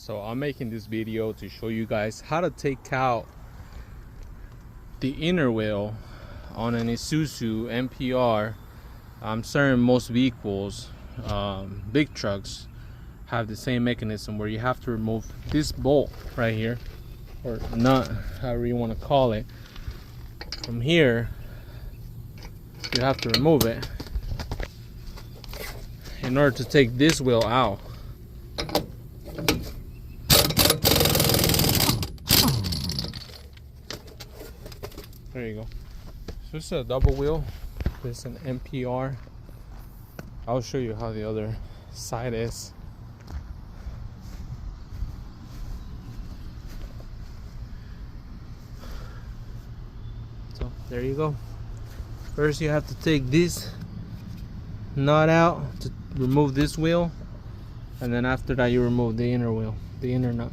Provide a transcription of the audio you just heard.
So I'm making this video to show you guys how to take out the inner wheel on an Isuzu NPR. I'm certain most vehicles, big trucks, have the same mechanism where you have to remove this bolt right here, or nut, however you want to call it. From here, you have to remove it in order to take this wheel out. There you go. So this is a double wheel. This is an NPR. I'll show you how the other side is. So there you go. First you have to take this nut out to remove this wheel, and then after that you remove the inner wheel, the inner nut.